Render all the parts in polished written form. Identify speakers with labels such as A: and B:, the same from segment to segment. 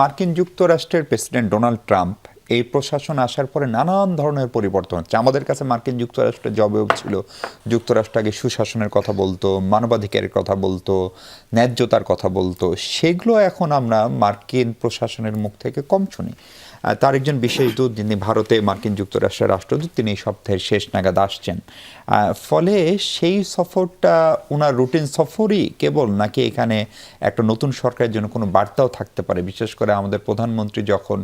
A: মার্কিন যুক্তরাষ্ট্রের president Donald Trump এই প্রশাসন আসার পরে নানান ধরনের পরিবর্তন হচ্ছে। আমাদের কাছে মার্কিন যুক্তরাষ্ট্রের জবেও ছিল, যুক্তরাষ্ট্র আগে সুশাসনের কথা বলতো, মানবাধিকারের কথা বলতো, ন্যায্যতার কথা বলতো, সেগুলো এখন আমরা মার্কিন প্রশাসনের মুখ থেকে কম শুনি। তার একজন বিশেষ দূত, যিনি ভারতে মার্কিন যুক্তরাষ্ট্রের রাষ্ট্রদূত, তিনি এই সপ্তাহের শেষ নাগাদ আসছেন। ফলে সেই সফরটা ওনার রুটিন সফরই কেবল, নাকি এখানে একটা নতুন সরকারের জন্য কোনো বার্তাও থাকতে পারে? বিশেষ করে আমাদের প্রধানমন্ত্রী যখন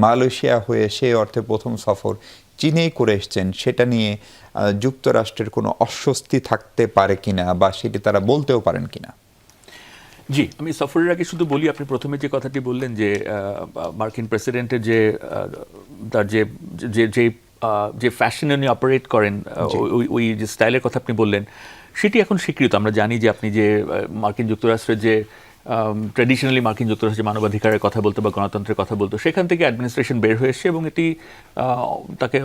A: মালয়েশিয়া হয়ে সেই অর্থে প্রথম সফর চীনেই করে এসছেন, সেটা নিয়ে যুক্তরাষ্ট্রের কোনো অস্বস্তি থাকতে পারে কিনা, বা সেটি তারা বলতেও পারেন কিনা?
B: জি, আমি সফরের আগে শুধু বলি, আপনি প্রথমে যে কথাটি বললেন যে মার্কিন প্রেসিডেন্টের যে তার যে যে যে যে ফ্যাশনে উনি অপারেট করেন, ওই যে স্টাইলের কথা আপনি বললেন, সেটি এখন স্বীকৃত। আমরা জানি যে আপনি যে মার্কিন যুক্তরাষ্ট্রের যে ট্র্যাডিশনালি মার্কিন যুক্তরাষ্ট্রে মানবাধিকারের কথা বলতো বা গণতন্ত্রের কথা বলতো, সেখান থেকে অ্যাডমিনিস্ট্রেশন বের হয়ে এসছে এবং এটি তাকে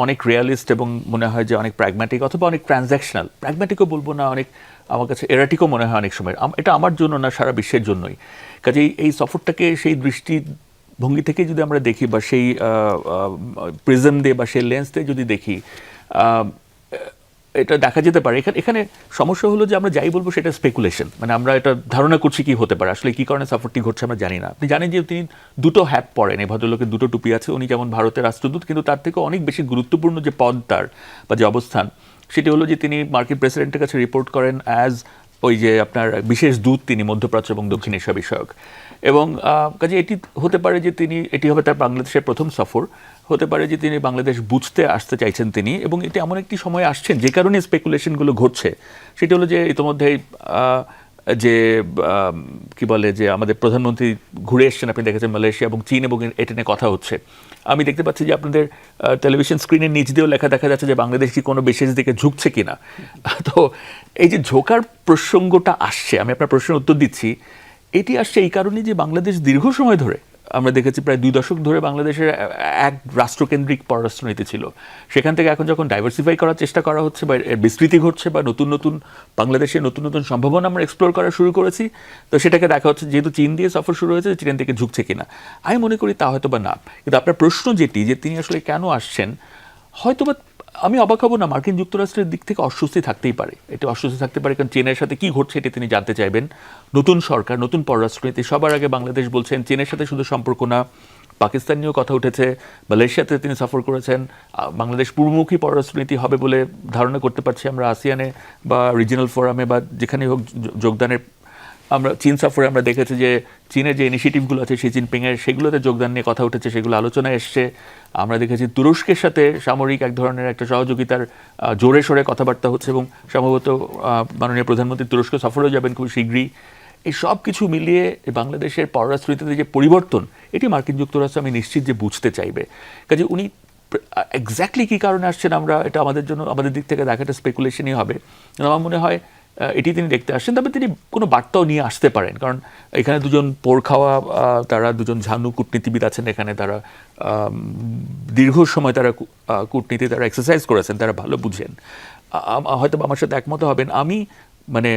B: অনেক রিয়ালিস্ট এবং মনে হয় যে অনেক প্র্যাগম্যাটিক, অথবা অনেক ট্রানজ্যাকশনাল, প্র্যাগম্যাটিকও বলবো না, অনেক আমার কাছে এরাটিকও মনে হয় অনেক সময়। এটা আমার জন্য না, সারা বিশ্বের জন্যই। কাজেই এই সফরটাকে সেই দৃষ্টিভঙ্গি থেকে যদি আমরা দেখি, বা সেই প্রিজম দিয়ে বা সেই লেন্স দিয়ে যদি দেখি, এটা দেখা যেতে পারে। এখানে সমস্যা হলো যে আমরা যাই বলবো সেটা স্পেকুলেশন, মানে আমরা এটা ধারণা করছি কি হতে পারে, আসলে কি কারণে সফরটি ঘটছে আমরা জানি না। আপনি জানেন যে তিনি দুটো হ্যাট পরেন, এই ভদ্রলোকের দুটো টুপি আছে। উনি যেমন ভারতের রাষ্ট্রদূত, কিন্তু তার থেকে অনেক বেশি গুরুত্বপূর্ণ যে পদ তার বা যে অবস্থান, সেটি হলো যে তিনি মার্কিন প্রেসিডেন্টের কাছে রিপোর্ট করেন অ্যাজ ওই যে আপনার বিশেষ দূত তিনি মধ্যপ্রাচ্য এবং দক্ষিণ এশিয়া বিষয়ক। এবং কাজে এটি হতে পারে যে তিনি, এটি হবে তার বাংলাদেশের প্রথম সফর, হতে পারে যে তিনি বাংলাদেশ বুঝতে আসতে চাইছেন তিনি, এবং এটি এমন একটি সময় আসছেন যে কারণে স্পেকুলেশনগুলো ঘটছে। সেটি হলো যে ইতিমধ্যেই যে কি বলে যে আমাদের প্রধানমন্ত্রী ঘুরে এসছেন, আপনি দেখেছেন মালয়েশিয়া এবং চীন, এবং এটা নিয়ে কথা হচ্ছে। আমি দেখতে পাচ্ছি যে আপনাদের টেলিভিশন স্ক্রিনের নিচ দিয়েও লেখা দেখা যাচ্ছে যে বাংলাদেশ কি কোনো বিশেষ দিকে ঝুঁকছে কিনা। তো এই যে ঝোঁকার প্রসঙ্গটা আসছে, আমি আপনার প্রশ্নের উত্তর দিচ্ছি, এটি আসছে এই কারণে যে বাংলাদেশ দীর্ঘ সময় ধরে, আমরা দেখেছি প্রায় 2 দশক ধরে বাংলাদেশের এক রাষ্ট্রকেন্দ্রিক পররাষ্ট্রনীতি ছিল। সেখান থেকে এখন যখন ডাইভার্সিফাই করার চেষ্টা করা হচ্ছে, বা এর বিস্তৃতি ঘটছে, বা নতুন নতুন বাংলাদেশের নতুন নতুন সম্ভাবনা আমরা এক্সপ্লোর করা শুরু করেছি, তো সেটাকে দেখা হচ্ছে যেহেতু চীন দিয়ে সফর শুরু হয়েছে, চীন থেকে ঝুঁকছে কিনা। আমি মনে করি তা হয়তো বা না। কিন্তু আপনার প্রশ্ন যেটি, যে তিনি আসলে কেন আসছেন, হয়তো বা আমি অবাক হব না মার্কিন যুক্তরাষ্ট্রের দিক থেকে অস্বস্তি থাকতেই পারে। এটা অস্বস্তি থাকতে পারে কারণ চীনের সাথে কী ঘটছে এটি তিনি জানতে চাইবেন। নতুন সরকার, নতুন পররাষ্ট্রনীতি, সবার আগে বাংলাদেশ বলছেন চীনের সাথে শুধু সম্পর্ক না, পাকিস্তান নিয়েও কথা উঠেছে, মালয়েশিয়াতে তিনি সফর করেছেন। বাংলাদেশ পূর্বমুখী পররাষ্ট্রনীতি হবে বলে ধারণা করতে পারছি আমরা আসিয়ানে বা রিজিনাল ফোরামে বা যেখানে হোক যোগদানের। আমরা চীন সফরে আমরা দেখেছি যে চীনের যে ইনিশিয়েটিভগুলো আছে শি জিনপিংয়ের, সেগুলোতে যোগদান নিয়ে কথা উঠেছে, সেগুলো আলোচনায় এসছে। আমরা দেখেছি তুরস্কের সাথে সামরিক এক ধরনের একটা সহযোগিতার জোরে সোরে কথাবার্তা হচ্ছে, এবং সম্ভবত মাননীয় প্রধানমন্ত্রী তুরস্ক সফরেও যাবেন খুব শীঘ্রই। এই সব কিছু মিলিয়ে বাংলাদেশের পররাষ্ট্রনীতিতে যে পরিবর্তন, এটি মার্কিন যুক্তরাষ্ট্র আমি নিশ্চিত যে বুঝতে চাইবে। কাজে উনি এক্স্যাক্টলি কী কারণে আসছেন, আমরা এটা আমাদের জন্য, আমাদের দিক থেকে দেখাটা স্পেকুলেশনই হবে। আমার মনে হয় এটি তিনি দেখতে আসছেন, তবে তিনি কোনো বার্তাও নিয়ে আসতে পারেন, কারণ এখানে দুজন পোড় খাওয়া, তারা দুজন ঝানু কূটনীতিবিদ আছেন এখানে, তারা দীর্ঘ সময় তারা কূটনীতি তারা এক্সারসাইজ করেছেন, তারা ভালো বুঝেন। হয়তো আমার সাথে একমত হবেন। আমি মানে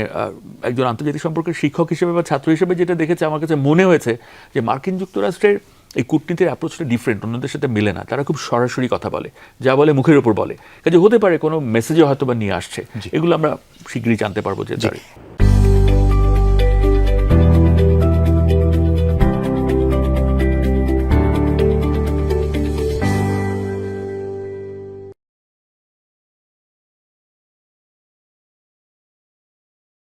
B: একজন আন্তর্জাতিক সম্পর্কের শিক্ষক হিসেবে বা ছাত্র হিসেবে যেটা দেখেছি, আমার কাছে মনে হয়েছে যে মার্কিন যুক্তরাষ্ট্রের এই কূটনীতির অ্যাপ্রোচটা ডিফারেন্ট, অন্যদের সাথে মেলে না। তারা খুব সরাসরি কথা বলে, যা বলে মুখের উপর বলে। কাজে হতে পারে কোনো মেসেজও হয়তো বা নিয়ে আসছে, এগুলো আমরা শীঘ্রই জানতে পারবো যে